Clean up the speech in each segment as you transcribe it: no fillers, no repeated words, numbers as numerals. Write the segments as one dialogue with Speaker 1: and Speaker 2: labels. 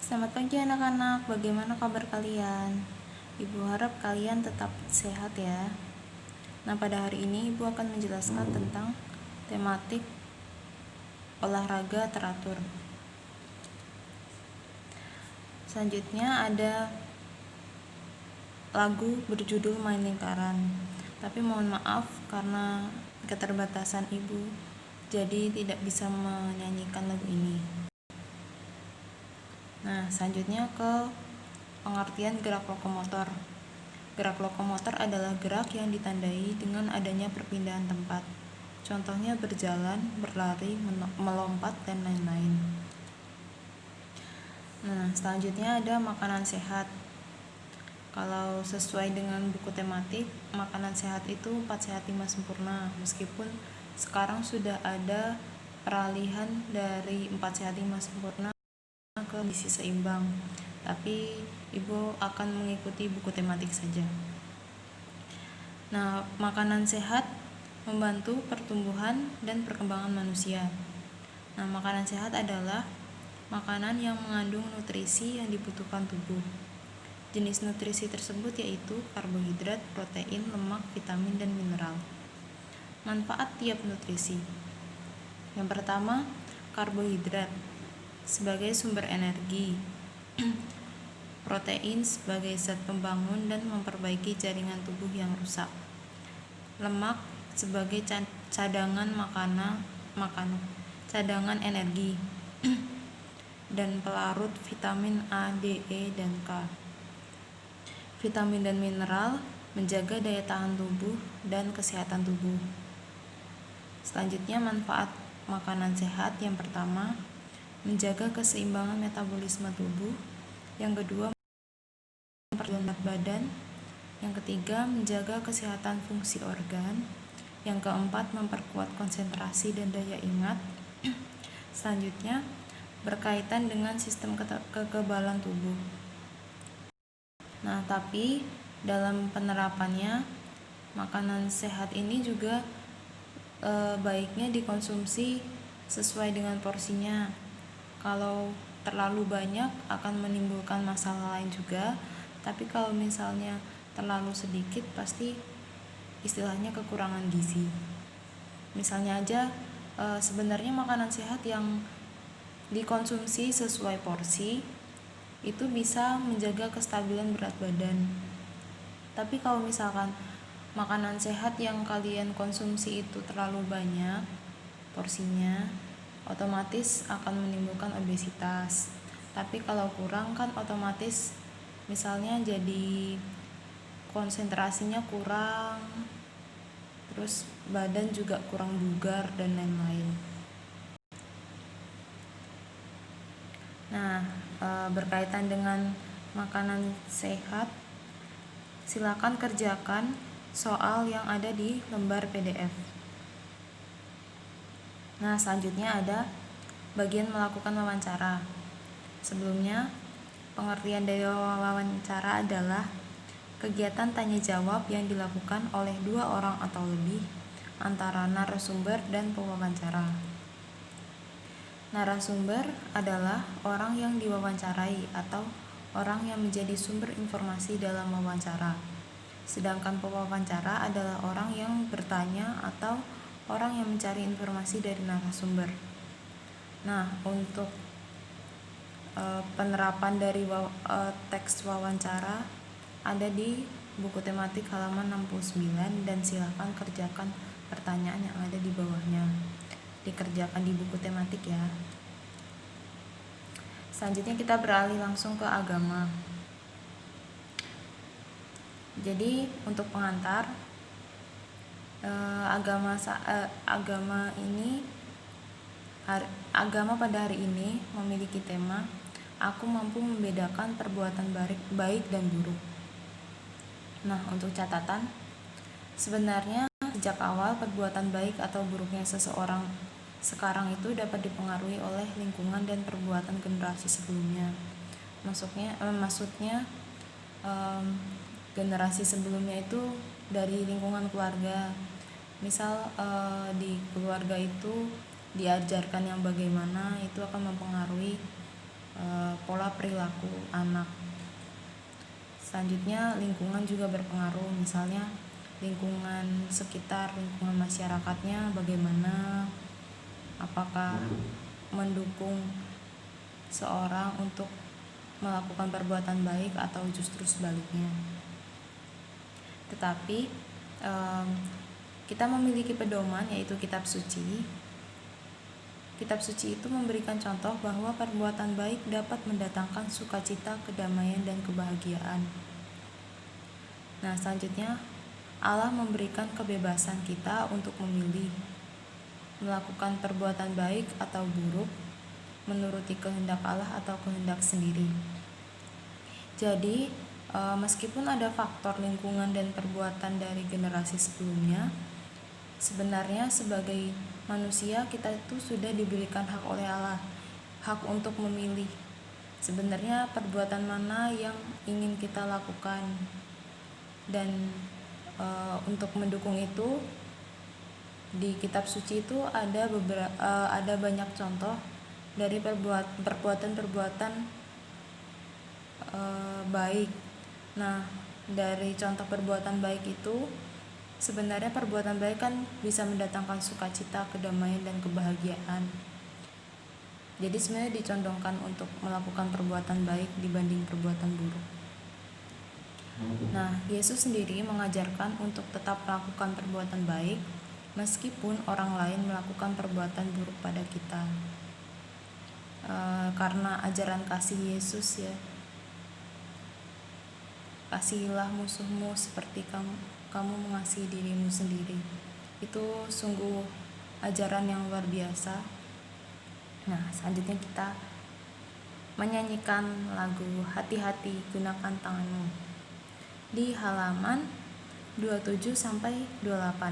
Speaker 1: Selamat pagi anak-anak, bagaimana kabar kalian? Ibu harap kalian tetap sehat ya. Nah, pada hari ini Ibu akan menjelaskan tentang tematik olahraga teratur. Selanjutnya ada lagu berjudul Main Lingkaran. Tapi mohon maaf karena keterbatasan Ibu, jadi tidak bisa menyanyikan lagu ini. Nah, selanjutnya ke pengertian gerak lokomotor. Gerak lokomotor adalah gerak yang ditandai dengan adanya perpindahan tempat. Contohnya berjalan, berlari, melompat, dan lain-lain. Nah, selanjutnya ada makanan sehat. Kalau sesuai dengan buku tematik, makanan sehat itu 4 sehat 5 sempurna. Meskipun sekarang sudah ada peralihan dari 4 sehat 5 sempurna ke gizi seimbang, tapi Ibu akan mengikuti buku tematik saja. Nah, makanan sehat membantu pertumbuhan dan perkembangan manusia. Nah, makanan sehat adalah makanan yang mengandung nutrisi yang dibutuhkan tubuh. Jenis nutrisi tersebut yaitu karbohidrat, protein, lemak, vitamin, dan mineral. Manfaat tiap nutrisi. Yang pertama, karbohidrat sebagai sumber energi, protein sebagai zat pembangun dan memperbaiki jaringan tubuh yang rusak, lemak sebagai cadangan cadangan energi, dan pelarut vitamin A, D, E, dan K. Vitamin dan mineral menjaga daya tahan tubuh dan kesehatan tubuh. Selanjutnya, manfaat makanan sehat. Yang pertama, menjaga keseimbangan metabolisme tubuh. Yang kedua, memperlambat badan. Yang ketiga, menjaga kesehatan fungsi organ. Yang keempat, memperkuat konsentrasi dan daya ingat. Selanjutnya, berkaitan dengan sistem kekebalan tubuh. Nah, tapi dalam penerapannya, makanan sehat ini juga baiknya dikonsumsi sesuai dengan porsinya. Kalau terlalu banyak akan menimbulkan masalah lain juga, tapi kalau misalnya terlalu sedikit pasti istilahnya kekurangan gizi. Misalnya aja sebenarnya makanan sehat yang dikonsumsi sesuai porsi itu bisa menjaga kestabilan berat badan. Tapi kalau misalkan makanan sehat yang kalian konsumsi itu terlalu banyak porsinya, otomatis akan menimbulkan obesitas. Tapi kalau kurang kan otomatis misalnya jadi konsentrasinya kurang, terus badan juga kurang bugar dan lain-lain. Nah, berkaitan dengan makanan sehat, silakan kerjakan soal yang ada di lembar PDF. Nah, selanjutnya ada bagian melakukan wawancara. Sebelumnya, pengertian dari wawancara adalah kegiatan tanya jawab yang dilakukan oleh 2 orang atau lebih antara narasumber dan pewawancara. Narasumber adalah orang yang diwawancarai atau orang yang menjadi sumber informasi dalam wawancara. Sedangkan pewawancara adalah orang yang bertanya atau orang yang mencari informasi dari narasumber. Nah, untuk penerapan dari teks wawancara ada di buku tematik halaman 69 dan silakan kerjakan pertanyaan yang ada di bawahnya. Dikerjakan di buku tematik ya. Selanjutnya kita beralih langsung ke agama. Jadi untuk pengantar, agama pada hari ini memiliki tema aku mampu membedakan perbuatan baik dan buruk. Nah, untuk catatan, sebenarnya sejak awal perbuatan baik atau buruknya seseorang sekarang itu dapat dipengaruhi oleh lingkungan dan perbuatan generasi sebelumnya. Maksudnya generasi sebelumnya itu dari lingkungan keluarga. Misal di keluarga itu diajarkan yang bagaimana, itu akan mempengaruhi pola pola perilaku anak. Selanjutnya lingkungan juga berpengaruh, misalnya lingkungan sekitar, lingkungan masyarakatnya bagaimana, apakah mendukung seorang untuk melakukan perbuatan baik atau justru sebaliknya. Tetapi kita memiliki pedoman, yaitu kitab suci. Kitab suci itu memberikan contoh bahwa perbuatan baik dapat mendatangkan sukacita, kedamaian, dan kebahagiaan. Nah, selanjutnya Allah memberikan kebebasan kita untuk memilih melakukan perbuatan baik atau buruk, menuruti kehendak Allah atau kehendak sendiri. Jadi, meskipun ada faktor lingkungan dan perbuatan dari generasi sebelumnya, sebenarnya sebagai manusia kita itu sudah diberikan hak oleh Allah, hak untuk memilih sebenarnya perbuatan mana yang ingin kita lakukan. Dan untuk mendukung itu, di kitab suci itu ada banyak contoh dari perbuatan-perbuatan baik. Nah, dari contoh perbuatan baik itu, sebenarnya perbuatan baik kan bisa mendatangkan sukacita, kedamaian, dan kebahagiaan. Jadi sebenarnya dicondongkan untuk melakukan perbuatan baik dibanding perbuatan buruk. Nah, Yesus sendiri mengajarkan untuk tetap melakukan perbuatan baik meskipun orang lain melakukan perbuatan buruk pada kita. Karena ajaran kasih Yesus, ya, kasihilah musuhmu seperti kamu mengasihi dirimu sendiri. Itu sungguh ajaran yang luar biasa. Nah, selanjutnya kita menyanyikan lagu Hati-hati Gunakan Tanganmu di halaman 27 sampai 28.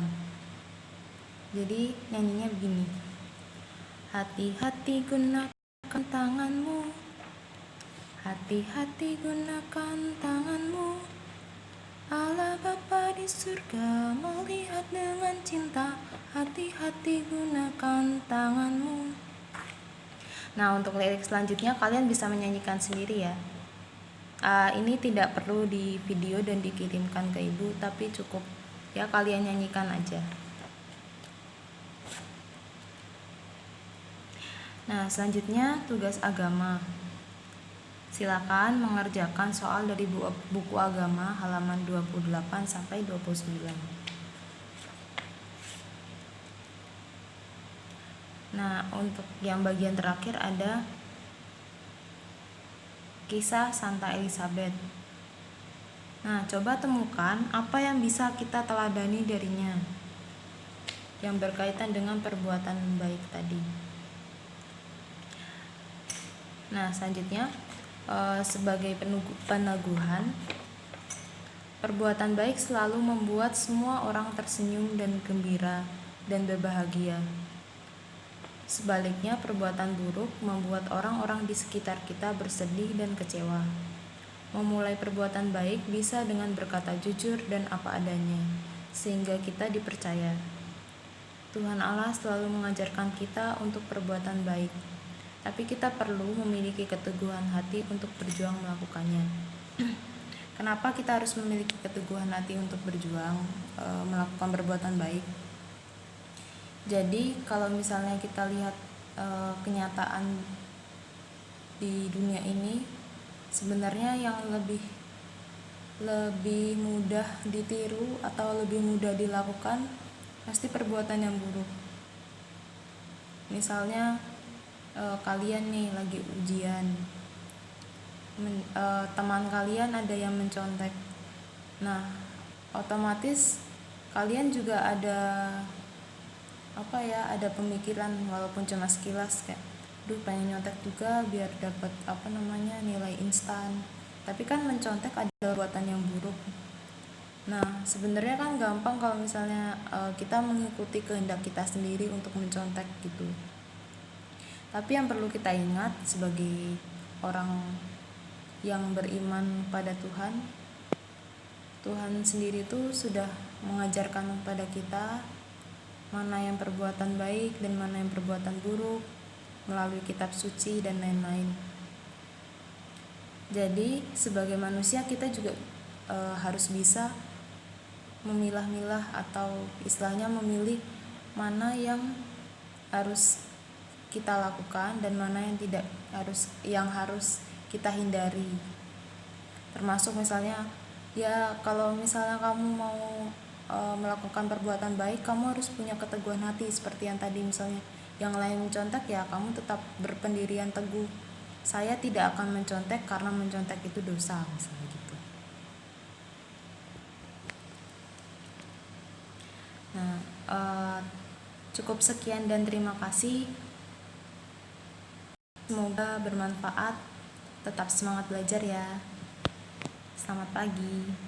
Speaker 1: Jadi nyanyinya begini. Hati-hati gunakan tanganmu, hati-hati gunakan tanganmu. Allah Bapa di surga melihat dengan cinta, hati-hati gunakan tanganmu. Nah, untuk lirik selanjutnya kalian bisa menyanyikan sendiri ya. Ini tidak perlu di video dan dikirimkan ke ibu, tapi cukup ya kalian nyanyikan aja. Nah, selanjutnya tugas agama. Silakan mengerjakan soal dari buku agama halaman 28 sampai 29. Nah, untuk yang bagian terakhir ada kisah Santa Elizabeth. Nah, coba temukan apa yang bisa kita teladani darinya yang berkaitan dengan perbuatan baik tadi. Nah, selanjutnya sebagai peneguhan, perbuatan baik selalu membuat semua orang tersenyum dan gembira dan berbahagia. Sebaliknya, perbuatan buruk membuat orang-orang di sekitar kita bersedih dan kecewa. Memulai perbuatan baik bisa dengan berkata jujur dan apa adanya, sehingga kita dipercaya. Tuhan Allah selalu mengajarkan kita untuk perbuatan baik, tapi kita perlu memiliki keteguhan hati untuk berjuang melakukannya. Kenapa kita harus memiliki keteguhan hati untuk berjuang melakukan perbuatan baik? Jadi kalau misalnya kita lihat kenyataan di dunia ini, sebenarnya yang lebih mudah ditiru atau lebih mudah dilakukan pasti perbuatan yang buruk. Misalnya kalian nih lagi ujian, teman kalian ada yang mencontek. Nah, otomatis kalian juga ada pemikiran walaupun cuma sekilas kayak pengen nyontek juga biar dapat nilai instan. Tapi kan mencontek adalah perbuatan yang buruk. Nah, sebenarnya kan gampang kalau misalnya kita mengikuti kehendak kita sendiri untuk mencontek gitu. Tapi yang perlu kita ingat sebagai orang yang beriman pada Tuhan sendiri itu sudah mengajarkan kepada kita mana yang perbuatan baik dan mana yang perbuatan buruk melalui kitab suci dan lain-lain. Jadi sebagai manusia kita juga harus bisa memilah-milah atau istilahnya memilih mana yang harus kita lakukan dan mana yang harus kita hindari. Termasuk misalnya ya kalau misalnya kamu mau melakukan perbuatan baik, kamu harus punya keteguhan hati seperti yang tadi, misalnya yang lain mencontek ya kamu tetap berpendirian teguh, saya tidak akan mencontek karena mencontek itu dosa, misalnya gitu. Nah, cukup sekian dan terima kasih. Semoga bermanfaat. Tetap semangat belajar ya. Selamat pagi.